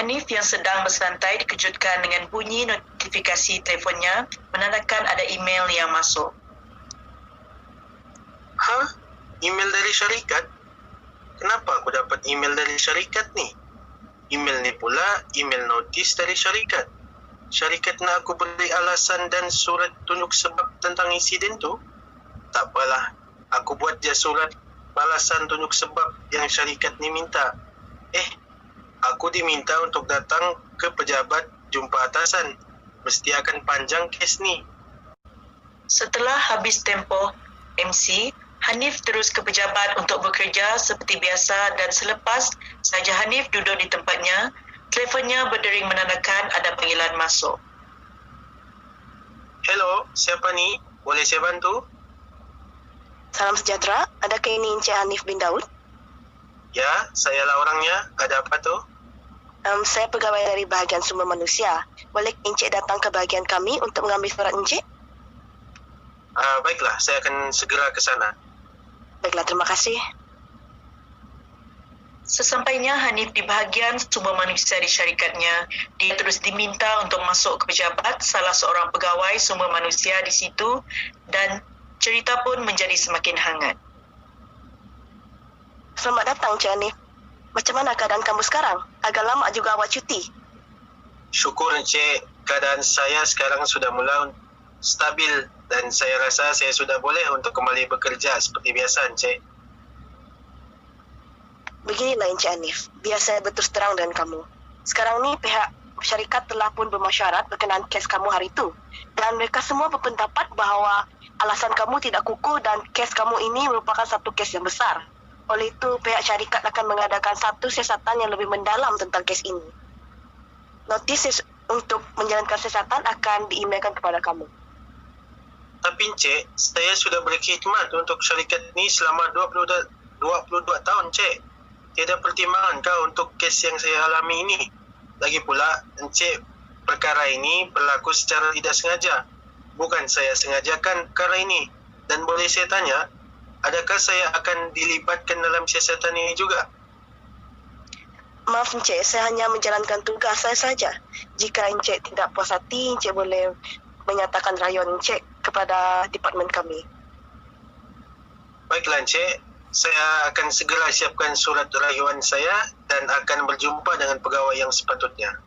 Hanif yang sedang bersantai dikejutkan dengan bunyi notifikasi telefonnya menandakan ada email yang masuk. Hah? Email dari syarikat? Kenapa aku dapat email dari syarikat ni? Email ni pula email notis dari syarikat. Syarikat nak aku beri alasan dan surat tunjuk sebab tentang insiden tu? Tak apalah, aku buat je surat balasan tunjuk sebab yang syarikat ni minta. Aku diminta untuk datang ke pejabat jumpa atasan. Mesti akan panjang kes ni. Setelah habis tempoh MC, Hanif terus ke pejabat untuk bekerja seperti biasa dan selepas saja Hanif duduk di tempatnya, telefonnya berdering menandakan ada panggilan masuk. Hello, siapa ni? Boleh saya bantu? Salam sejahtera, adakah ini Encik Hanif bin Daud? Ya, sayalah orangnya. Ada apa tu? Saya pegawai dari bahagian sumber manusia. Boleh Encik datang ke bahagian kami untuk mengambil surat Encik? Baiklah, saya akan segera ke sana. Baiklah, terima kasih. Sesampainya Hanif di bahagian sumber manusia di syarikatnya, dia terus diminta untuk masuk ke pejabat salah seorang pegawai sumber manusia di situ dan cerita pun menjadi semakin hangat. Selamat datang, Encik Hanif. Macam mana keadaan kamu sekarang? Agak lama juga awak cuti. Syukur Encik, keadaan saya sekarang sudah mula stabil dan saya rasa saya sudah boleh untuk kembali bekerja seperti biasa Encik. Beginilah Encik Hanif, biar saya berterus terang dengan kamu. Sekarang ni pihak syarikat telah pun bermasyarakat berkenaan kes kamu hari itu. Dan mereka semua berpendapat bahawa alasan kamu tidak kukuh dan kes kamu ini merupakan satu kes yang besar. Oleh itu, pihak syarikat akan mengadakan satu siasatan yang lebih mendalam tentang kes ini. Notis untuk menjalankan siasatan akan di-emailkan kepada kamu. Tapi Encik, saya sudah berkhidmat untuk syarikat ni selama 22 tahun Encik. Tiada pertimbangan kah untuk kes yang saya alami ini? Lagi pula, Encik, perkara ini berlaku secara tidak sengaja. Bukan saya sengajakan perkara ini. Dan boleh saya tanya, adakah saya akan dilibatkan dalam siasatan ini juga? Maaf Encik, saya hanya menjalankan tugas saya saja. Jika Encik tidak puas hati, Encik boleh menyatakan rayuan Encik kepada departmen kami. Baiklah Encik, saya akan segera siapkan surat rayuan saya dan akan berjumpa dengan pegawai yang sepatutnya.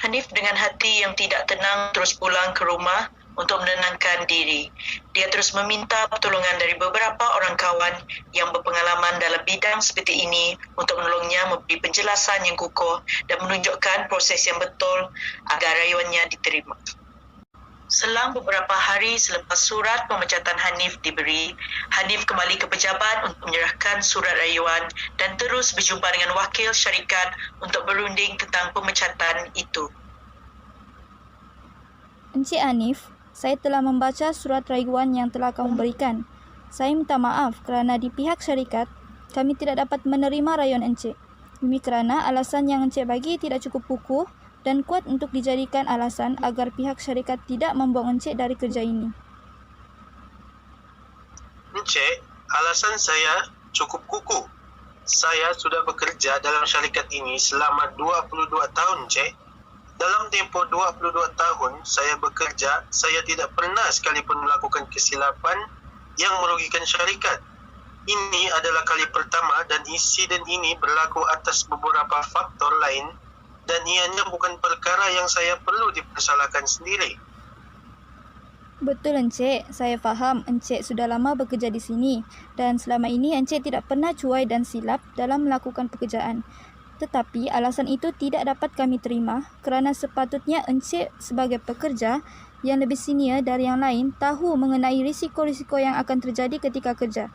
Hanif dengan hati yang tidak tenang terus pulang ke rumah untuk menenangkan diri. Dia terus meminta pertolongan dari beberapa orang kawan yang berpengalaman dalam bidang seperti ini untuk menolongnya memberi penjelasan yang kukuh dan menunjukkan proses yang betul agar rayuannya diterima. Selang beberapa hari selepas surat pemecatan Hanif diberi, Hanif kembali ke pejabat untuk menyerahkan surat rayuan dan terus berjumpa dengan wakil syarikat untuk berunding tentang pemecatan itu. Encik Hanif, saya telah membaca surat rayuan yang telah kamu berikan. Saya minta maaf kerana di pihak syarikat, kami tidak dapat menerima rayuan Encik. Ini kerana alasan yang Encik bagi tidak cukup kukuh dan kuat untuk dijadikan alasan agar pihak syarikat tidak membuang Encik dari kerja ini. Encik, alasan saya cukup kukuh. Saya sudah bekerja dalam syarikat ini selama 22 tahun, Encik. Dalam tempoh 22 tahun saya bekerja, saya tidak pernah sekalipun melakukan kesilapan yang merugikan syarikat. Ini adalah kali pertama dan insiden ini berlaku atas beberapa faktor lain dan ianya bukan perkara yang saya perlu dipersalahkan sendiri. Betul Encik, saya faham Encik sudah lama bekerja di sini dan selama ini Encik tidak pernah cuai dan silap dalam melakukan pekerjaan. Tetapi alasan itu tidak dapat kami terima kerana sepatutnya Encik sebagai pekerja yang lebih senior dari yang lain tahu mengenai risiko-risiko yang akan terjadi ketika kerja.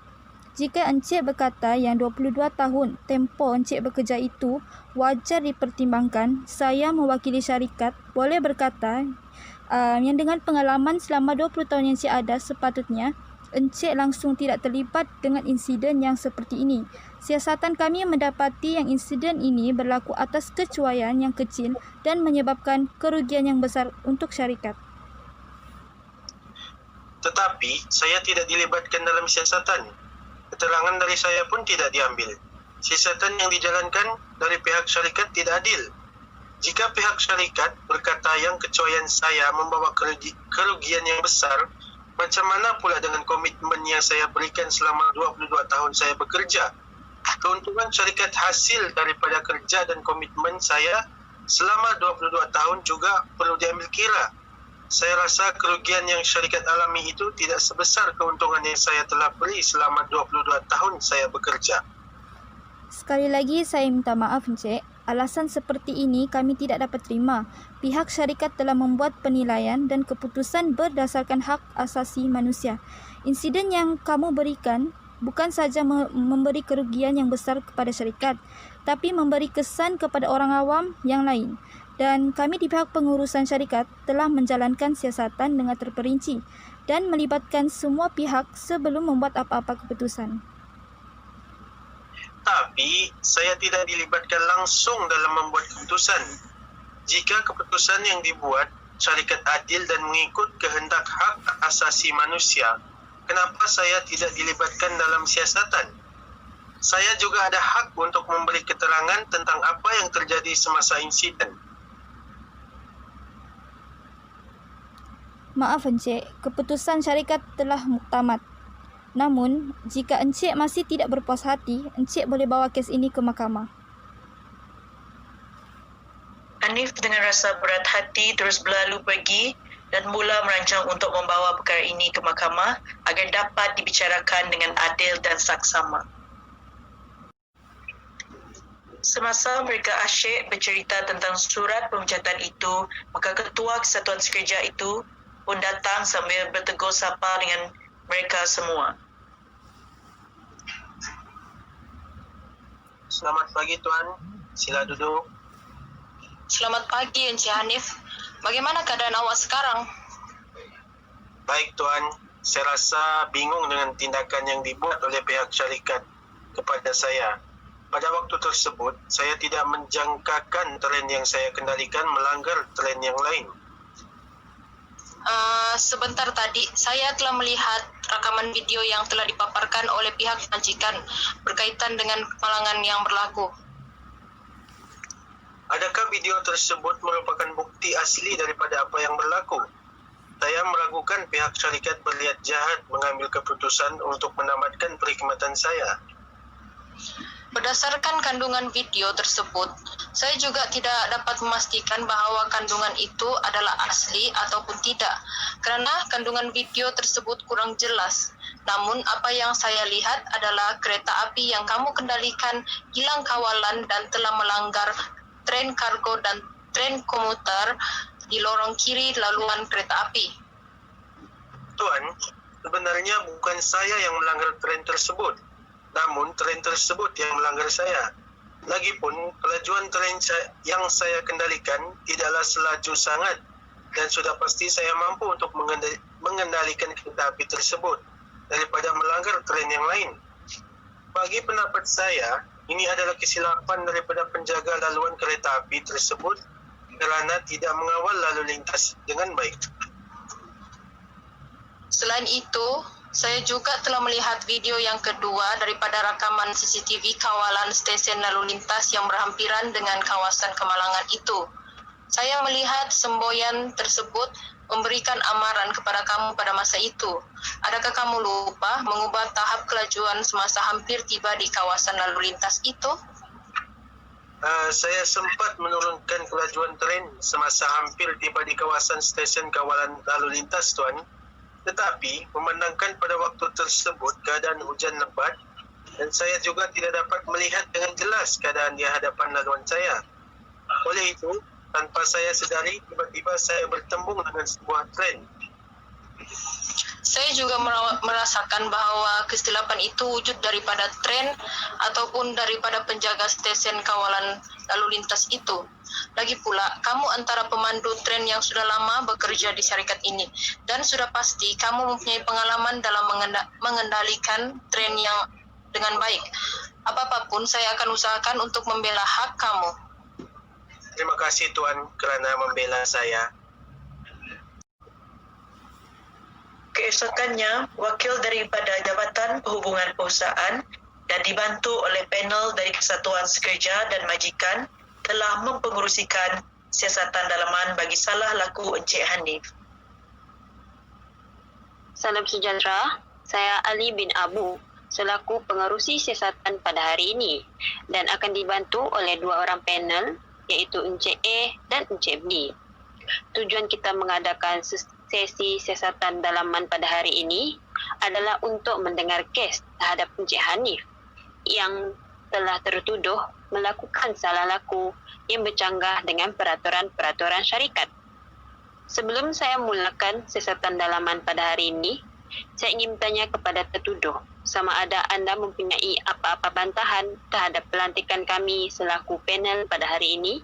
Jika Encik berkata yang 22 tahun tempoh Encik bekerja itu wajar dipertimbangkan, saya mewakili syarikat boleh berkata yang dengan pengalaman selama 20 tahun yang Encik ada sepatutnya Encik langsung tidak terlibat dengan insiden yang seperti ini. Siasatan kami mendapati yang insiden ini berlaku atas kecuaian yang kecil dan menyebabkan kerugian yang besar untuk syarikat. Tetapi, saya tidak dilibatkan dalam siasatan. Keterangan dari saya pun tidak diambil. Siasatan yang dijalankan dari pihak syarikat tidak adil. Jika pihak syarikat berkata yang kecuaian saya membawa kerugian yang besar, macam mana pula dengan komitmen yang saya berikan selama 22 tahun saya bekerja? Keuntungan syarikat hasil daripada kerja dan komitmen saya selama 22 tahun juga perlu diambil kira. Saya rasa kerugian yang syarikat alami itu tidak sebesar keuntungan yang saya telah beri selama 22 tahun saya bekerja. Sekali lagi saya minta maaf Encik. Alasan seperti ini kami tidak dapat terima. Pihak syarikat telah membuat penilaian dan keputusan berdasarkan hak asasi manusia. Insiden yang kamu berikan bukan sahaja memberi kerugian yang besar kepada syarikat, tapi memberi kesan kepada orang awam yang lain. Dan kami di pihak pengurusan syarikat telah menjalankan siasatan dengan terperinci dan melibatkan semua pihak sebelum membuat apa-apa keputusan. Tapi saya tidak dilibatkan langsung dalam membuat keputusan. Jika keputusan yang dibuat syarikat adil dan mengikut kehendak hak asasi manusia, kenapa saya tidak dilibatkan dalam siasatan? Saya juga ada hak untuk memberi keterangan tentang apa yang terjadi semasa insiden. Maaf Encik, keputusan syarikat telah muktamad. Namun, jika Encik masih tidak berpuas hati, Encik boleh bawa kes ini ke mahkamah. Hanif dengan rasa berat hati terus berlalu pergi dan mula merancang untuk membawa perkara ini ke mahkamah agar dapat dibicarakan dengan adil dan saksama. Semasa mereka asyik bercerita tentang surat pemecatan itu, maka ketua kesatuan sekerja itu pun datang sambil bertegur sapa dengan mereka semua. Selamat pagi Tuan, sila duduk. Selamat pagi Encik Hanif. Bagaimana keadaan awak sekarang? Baik Tuan, saya rasa bingung dengan tindakan yang dibuat oleh pihak syarikat kepada saya. Pada waktu tersebut, saya tidak menjangkakan tren yang saya kendalikan melanggar tren yang lain. Sebentar tadi, saya telah melihat rakaman video yang telah dipaparkan oleh pihak majikan berkaitan dengan kemalangan yang berlaku. Adakah video tersebut merupakan bukti asli daripada apa yang berlaku? Saya meragukan pihak syarikat berniat jahat mengambil keputusan untuk menamatkan perkhidmatan saya. Berdasarkan kandungan video tersebut, saya juga tidak dapat memastikan bahawa kandungan itu adalah asli ataupun tidak, kerana kandungan video tersebut kurang jelas. Namun, apa yang saya lihat adalah kereta api yang kamu kendalikan hilang kawalan dan telah melanggar tren kargo dan tren komuter di lorong kiri laluan kereta api. Tuan, sebenarnya bukan saya yang melanggar tren tersebut. Namun, tren tersebut yang melanggar saya. Lagipun, kelajuan tren yang saya kendalikan tidaklah selaju sangat dan sudah pasti saya mampu untuk mengendalikan kereta api tersebut daripada melanggar tren yang lain. Bagi pendapat saya, ini adalah kesilapan daripada penjaga laluan kereta api tersebut kerana tidak mengawal lalu lintas dengan baik. Selain itu, saya juga telah melihat video yang kedua daripada rakaman CCTV kawalan stesen lalu lintas yang berhampiran dengan kawasan kemalangan itu. Saya melihat semboyan tersebut memberikan amaran kepada kamu pada masa itu. Adakah kamu lupa mengubah tahap kelajuan semasa hampir tiba di kawasan lalu lintas itu? Saya sempat menurunkan kelajuan tren semasa hampir tiba di kawasan stesen kawalan lalu lintas, Tuan. Tetapi, memandangkan pada waktu tersebut keadaan hujan lebat dan saya juga tidak dapat melihat dengan jelas keadaan di hadapan laluan saya. Oleh itu, tanpa saya sedari, tiba-tiba saya bertembung dengan sebuah tren. Saya juga merasakan bahawa kesilapan itu wujud daripada tren ataupun daripada penjaga stesen kawalan lalu lintas itu. Lagi pula, kamu antara pemandu tren yang sudah lama bekerja di syarikat ini dan sudah pasti kamu mempunyai pengalaman dalam mengendalikan tren yang dengan baik. Apapun, saya akan usahakan untuk membela hak kamu. Terima kasih Tuan kerana membela saya. Keesokannya, wakil daripada Jabatan Perhubungan Perusahaan dan dibantu oleh panel dari Kesatuan Sekerja dan Majikan telah mempengerusikan siasatan dalaman bagi salah laku Encik Hanif. Salam sejahtera, saya Ali bin Abu selaku pengerusi siasatan pada hari ini dan akan dibantu oleh 2 orang panel iaitu Encik A dan Encik B. Tujuan kita mengadakan sesi siasatan dalaman pada hari ini adalah untuk mendengar kes terhadap Encik Hanif yang telah tertuduh melakukan salah laku yang bercanggah dengan peraturan-peraturan syarikat. Sebelum saya mulakan siasatan dalaman pada hari ini, saya ingin bertanya kepada tertuduh sama ada anda mempunyai apa-apa bantahan terhadap pelantikan kami selaku panel pada hari ini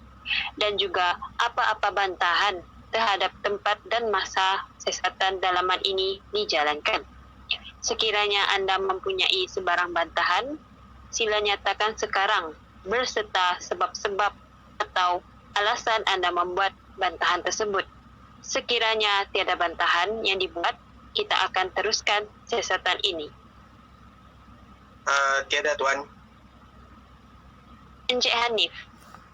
dan juga apa-apa bantahan terhadap tempat dan masa siasatan dalaman ini dijalankan. Sekiranya anda mempunyai sebarang bantahan, sila nyatakan sekarang berserta sebab-sebab atau alasan anda membuat bantahan tersebut. Sekiranya tiada bantahan yang dibuat, kita akan teruskan siasatan ini. Tiada, Tuan. Encik Hanif,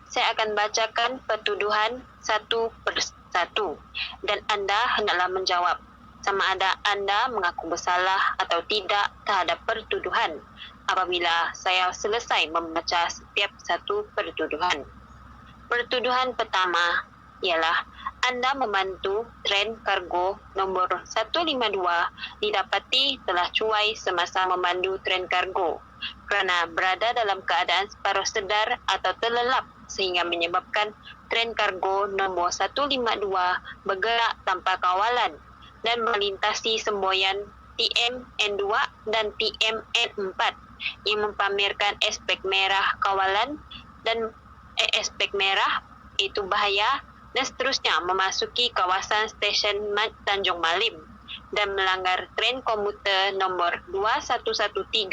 saya akan bacakan pertuduhan satu persatu dan anda hendaklah menjawab sama ada anda mengaku bersalah atau tidak terhadap pertuduhan apabila saya selesai membaca setiap satu pertuduhan. Pertuduhan pertama ialah anda memandu tren kargo nombor 152 didapati telah cuai semasa memandu tren kargo kerana berada dalam keadaan separuh sedar atau terlelap sehingga menyebabkan tren kargo nombor 152 bergerak tanpa kawalan dan melintasi semboyan TMN2 dan TMN4 yang mempamerkan aspek merah kawalan dan aspek merah itu bahaya dan seterusnya memasuki kawasan stesen Tanjung Malim dan melanggar tren komuter nombor 2113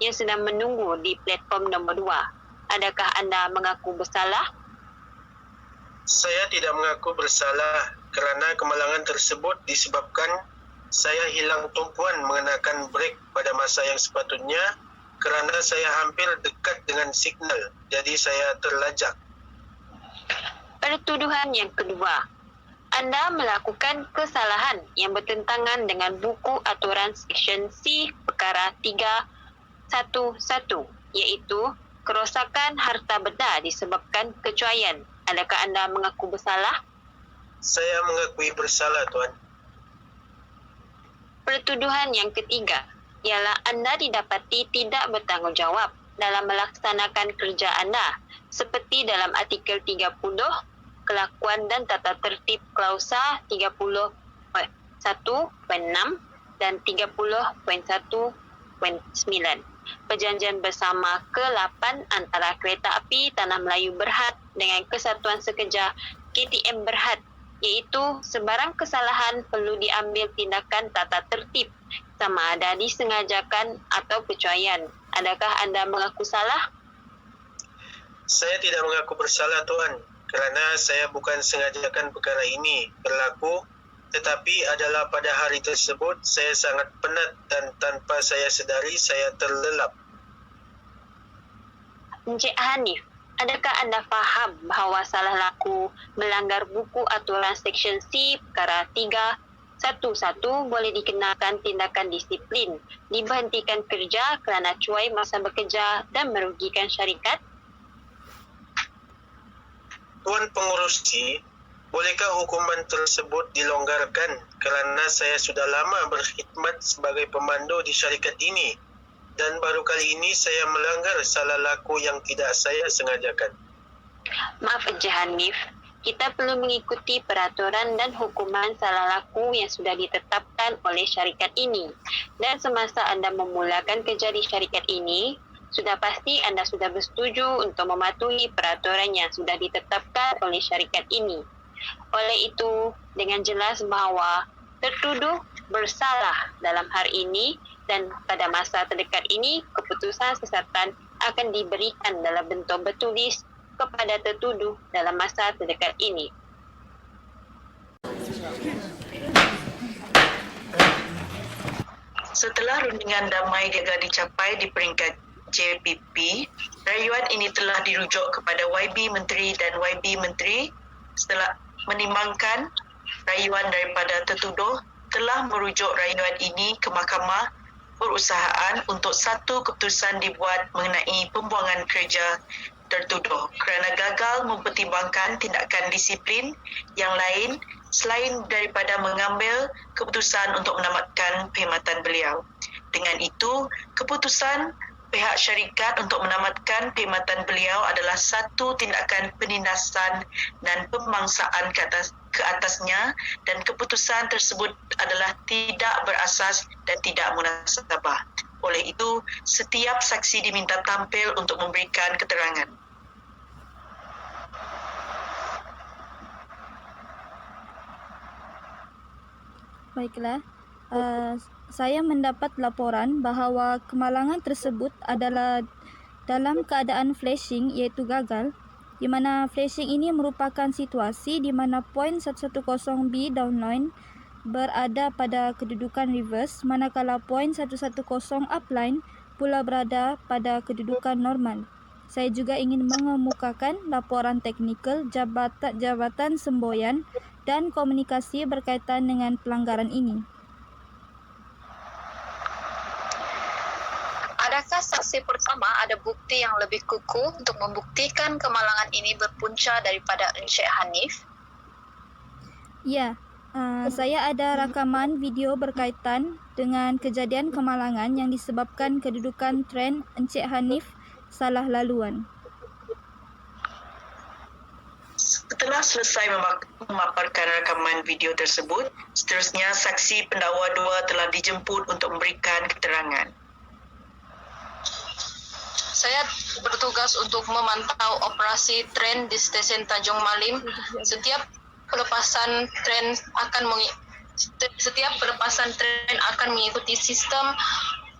yang sedang menunggu di platform nombor 2. Adakah anda mengaku bersalah? Saya tidak mengaku bersalah kerana kemalangan tersebut disebabkan saya hilang tumpuan mengenakan brek pada masa yang sepatutnya kerana saya hampir dekat dengan signal, jadi saya terlajak. Pertuduhan yang kedua, anda melakukan kesalahan yang bertentangan dengan buku aturan Seksyen C Perkara 311 iaitu kerosakan harta benda disebabkan kecuaian. Adakah anda mengaku bersalah? Saya mengakui bersalah, Tuan. Pertuduhan yang ketiga ialah anda didapati tidak bertanggungjawab dalam melaksanakan kerja anda seperti dalam artikel 30 Kelakuan dan Tata Tertib Klausa 30.1.6 dan 30.1.9 Perjanjian bersama ke-8 antara Kereta Api Tanah Melayu Berhad dengan Kesatuan Sekerja KTM Berhad iaitu sebarang kesalahan perlu diambil tindakan tata tertib sama ada disengajakan atau kecuaian. Adakah anda mengaku salah? Saya tidak mengaku bersalah, Tuan, kerana saya bukan sengajakan perkara ini berlaku, tetapi adalah pada hari tersebut saya sangat penat dan tanpa saya sedari saya terlelap. Encik Hanif, adakah anda faham bahawa salah laku melanggar buku aturan Seksyen C Perkara 311 boleh dikenakan tindakan disiplin, diberhentikan kerja kerana cuai masa bekerja dan merugikan syarikat? Tuan Pengerusi, bolehkah hukuman tersebut dilonggarkan kerana saya sudah lama berkhidmat sebagai pemandu di syarikat ini dan baru kali ini saya melanggar salah laku yang tidak saya sengajakan. Maaf Encik Hanif, kita perlu mengikuti peraturan dan hukuman salah laku yang sudah ditetapkan oleh syarikat ini. Dan semasa anda memulakan kerja di syarikat ini, sudah pasti anda sudah bersetuju untuk mematuhi peraturan yang sudah ditetapkan oleh syarikat ini. Oleh itu, dengan jelas bahawa tertuduh bersalah dalam hari ini dan pada masa terdekat ini, keputusan siasatan akan diberikan dalam bentuk bertulis kepada tertuduh dalam masa terdekat ini. Setelah rundingan damai juga dicapai di peringkat JPP, rayuan ini telah dirujuk kepada YB Menteri dan YB Menteri setelah menimbangkan rayuan daripada tertuduh telah merujuk rayuan ini ke Mahkamah Perusahaan untuk satu keputusan dibuat mengenai pembuangan kerja tertuduh kerana gagal mempertimbangkan tindakan disiplin yang lain selain daripada mengambil keputusan untuk menamatkan perkhidmatan beliau. Dengan itu, keputusan pihak syarikat untuk menamatkan perkhidmatan beliau adalah satu tindakan penindasan dan pemangsaan ke atasnya dan keputusan tersebut adalah tidak berasas dan tidak munasabah. Oleh itu, setiap saksi diminta tampil untuk memberikan keterangan. Baiklah, saya mendapat laporan bahawa kemalangan tersebut adalah dalam keadaan flashing iaitu gagal, di mana flashing ini merupakan situasi di mana poin 110B downline berada pada kedudukan reverse, manakala poin 110 upline pula berada pada kedudukan normal. Saya juga ingin mengemukakan laporan teknikal Jabatan Semboyan dan Komunikasi berkaitan dengan pelanggaran ini. Adakah saksi pertama ada bukti yang lebih kukuh untuk membuktikan kemalangan ini berpunca daripada Encik Hanif? Ya, saya ada rakaman video berkaitan dengan kejadian kemalangan yang disebabkan kedudukan tren Encik Hanif salah laluan. Setelah selesai memaparkan rakaman video tersebut, seterusnya saksi pendakwa 2 telah dijemput untuk memberikan keterangan. Saya bertugas untuk memantau operasi tren di stesen Tanjung Malim. Setiap pelepasan tren akan mengikuti sistem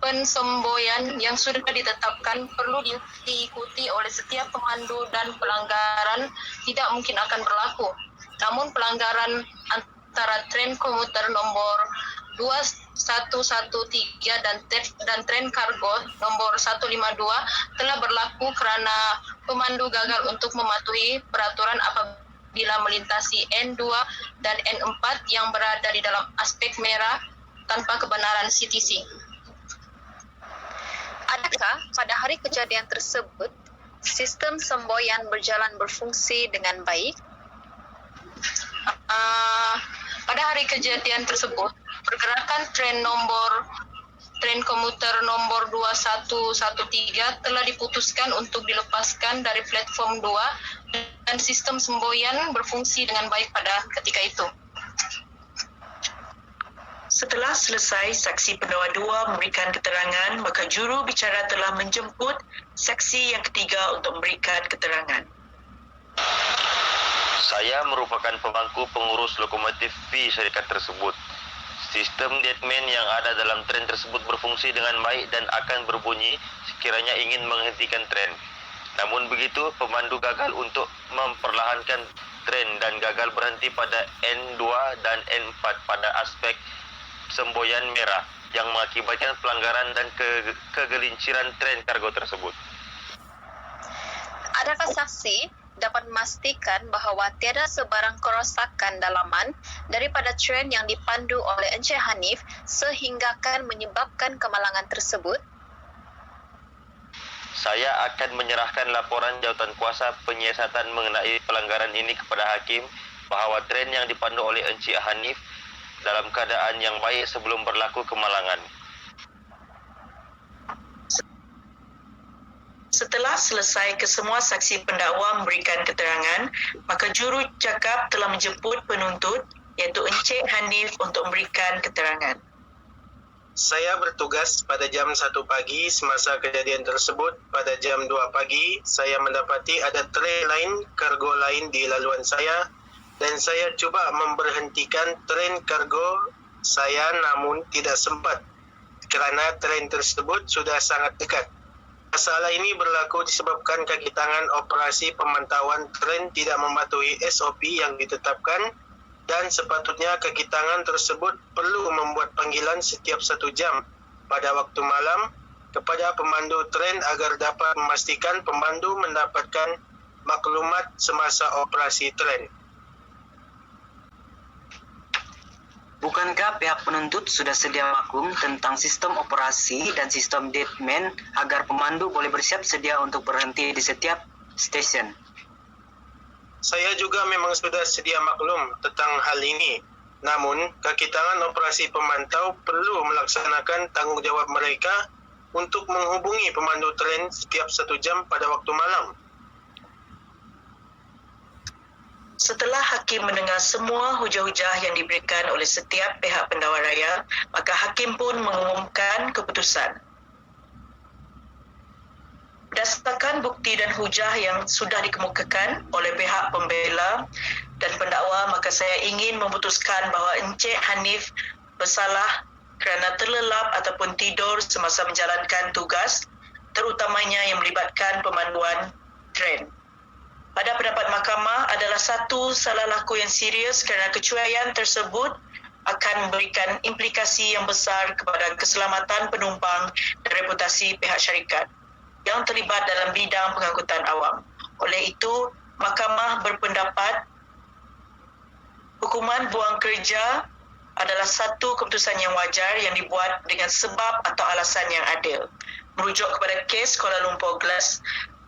pensemboyan yang sudah ditetapkan, perlu diikuti oleh setiap pemandu dan pelanggaran tidak mungkin akan berlaku. Namun pelanggaran antara tren komuter nombor 2113 dan tren kargo nombor 152 telah berlaku kerana pemandu gagal untuk mematuhi peraturan apabila melintasi N2 dan N4 yang berada di dalam aspek merah tanpa kebenaran CTC. Adakah pada hari kejadian tersebut sistem semboyan berfungsi dengan baik? Pada hari kejadian tersebut, pergerakan tren komuter nombor 2113 telah diputuskan untuk dilepaskan dari platform 2 dan sistem semboyan berfungsi dengan baik pada ketika itu. Setelah selesai saksi pendakwa 2 memberikan keterangan, maka juru bicara telah menjemput saksi yang ketiga untuk memberikan keterangan. Saya merupakan pemangku pengurus lokomotif V syarikat tersebut. Sistem deadman yang ada dalam tren tersebut berfungsi dengan baik dan akan berbunyi sekiranya ingin menghentikan tren. Namun begitu, pemandu gagal untuk memperlahankan tren dan gagal berhenti pada N2 dan N4 pada aspek semboyan merah yang mengakibatkan pelanggaran dan kegelinciran tren kargo tersebut. Adakah saksi dapat memastikan bahawa tiada sebarang kerosakan dalaman daripada tren yang dipandu oleh Encik Hanif sehingga akan menyebabkan kemalangan tersebut? Saya akan menyerahkan laporan jawatankuasa penyiasatan mengenai pelanggaran ini kepada hakim bahawa tren yang dipandu oleh Encik Hanif dalam keadaan yang baik sebelum berlaku kemalangan. Setelah selesai kesemua saksi pendakwa memberikan keterangan, maka juru cakap telah menjemput penuntut iaitu Encik Hanif untuk memberikan keterangan. Saya bertugas pada jam 1 pagi semasa kejadian tersebut. Pada jam 2 pagi, saya mendapati ada tren lain, kargo lain di laluan saya dan saya cuba memberhentikan tren kargo saya namun tidak sempat kerana tren tersebut sudah sangat dekat. Masalah ini berlaku disebabkan kaki tangan operasi pemantauan tren tidak mematuhi SOP yang ditetapkan dan sepatutnya kaki tangan tersebut perlu membuat panggilan setiap 1 jam pada waktu malam kepada pemandu tren agar dapat memastikan pemandu mendapatkan maklumat semasa operasi tren. Bukankah pihak penuntut sudah sedia maklum tentang sistem operasi dan sistem deadman agar pemandu boleh bersiap sedia untuk berhenti di setiap stesen? Saya juga memang sudah sedia maklum tentang hal ini. Namun, kaki tangan operasi pemantau perlu melaksanakan tanggungjawab mereka untuk menghubungi pemandu tren setiap 1 jam pada waktu malam. Setelah hakim mendengar semua hujah-hujah yang diberikan oleh setiap pihak pendakwa raya, maka hakim pun mengumumkan keputusan. Berdasarkan bukti dan hujah yang sudah dikemukakan oleh pihak pembela dan pendakwa, maka saya ingin memutuskan bahawa Encik Hanif bersalah kerana terlelap ataupun tidur semasa menjalankan tugas, terutamanya yang melibatkan pemanduan tren. Pada pendapat mahkamah adalah satu salah laku yang serius kerana kecuaian tersebut akan memberikan implikasi yang besar kepada keselamatan penumpang dan reputasi pihak syarikat yang terlibat dalam bidang pengangkutan awam. Oleh itu, mahkamah berpendapat hukuman buang kerja adalah satu keputusan yang wajar yang dibuat dengan sebab atau alasan yang adil. Merujuk kepada kes Kuala Lumpur Glass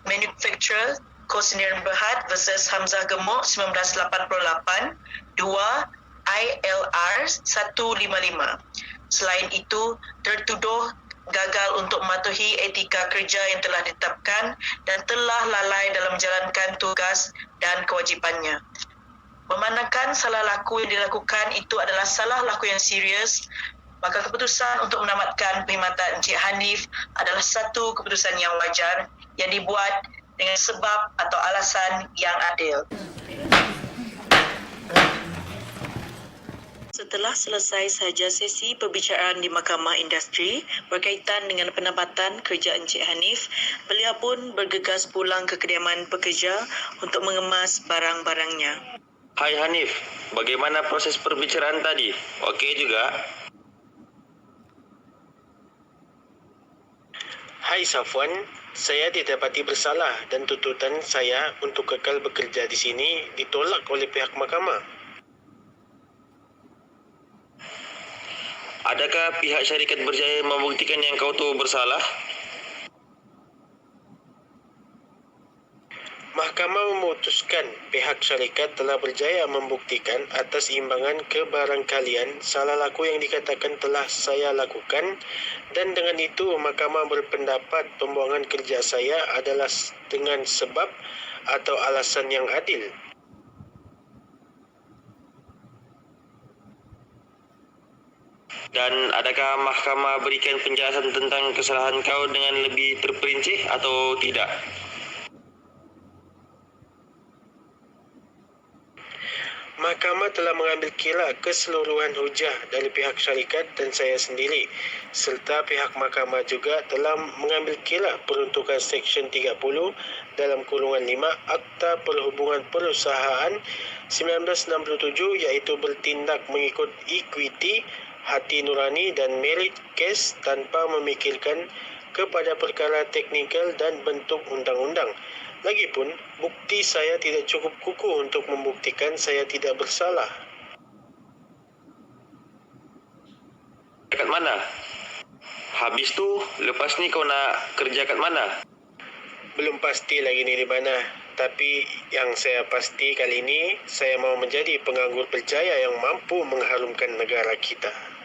Manufacturer Kosniran Berhad versus Hamzah Gemuk 1988 2 ILR 155. Selain itu, tertuduh gagal untuk mematuhi etika kerja yang telah ditetapkan dan telah lalai dalam menjalankan tugas dan kewajipannya. Memandangkan salah laku yang dilakukan itu adalah salah laku yang serius, maka keputusan untuk menamatkan perkhidmatan Encik Hanif adalah satu keputusan yang wajar yang dibuat dengan sebab atau alasan yang adil. Setelah selesai sahaja sesi perbicaraan di Mahkamah Industri berkaitan dengan penempatan kerja Encik Hanif, beliau pun bergegas pulang ke kediaman pekerja untuk mengemas barang-barangnya. Hai Hanif, bagaimana proses perbicaraan tadi? Okey juga? Hai Safwan, saya didapati bersalah dan tuntutan saya untuk kekal bekerja di sini ditolak oleh pihak mahkamah. Adakah pihak syarikat berjaya membuktikan yang kau tu bersalah? Mahkamah memutuskan pihak syarikat telah berjaya membuktikan atas imbangan kebarangkalian salah laku yang dikatakan telah saya lakukan, dan dengan itu mahkamah berpendapat pembuangan kerja saya adalah dengan sebab atau alasan yang adil. Dan adakah mahkamah berikan penjelasan tentang kesalahan kau dengan lebih terperinci atau tidak? Mahkamah telah mengambil kira keseluruhan hujah dari pihak syarikat dan saya sendiri, serta pihak mahkamah juga telah mengambil kira peruntukan Seksyen 30 dalam kurungan 5 Akta Perhubungan Perusahaan 1967, iaitu bertindak mengikut equity, hati nurani dan merit case tanpa memikirkan kepada perkara teknikal dan bentuk undang-undang. Lagipun, bukti saya tidak cukup kukuh untuk membuktikan saya tidak bersalah. Kat mana? Habis tu, lepas ni kau nak kerja kat mana? Belum pasti lagi ni di mana. Tapi yang saya pasti kali ini, saya mau menjadi penganggur berjaya yang mampu mengharumkan negara kita.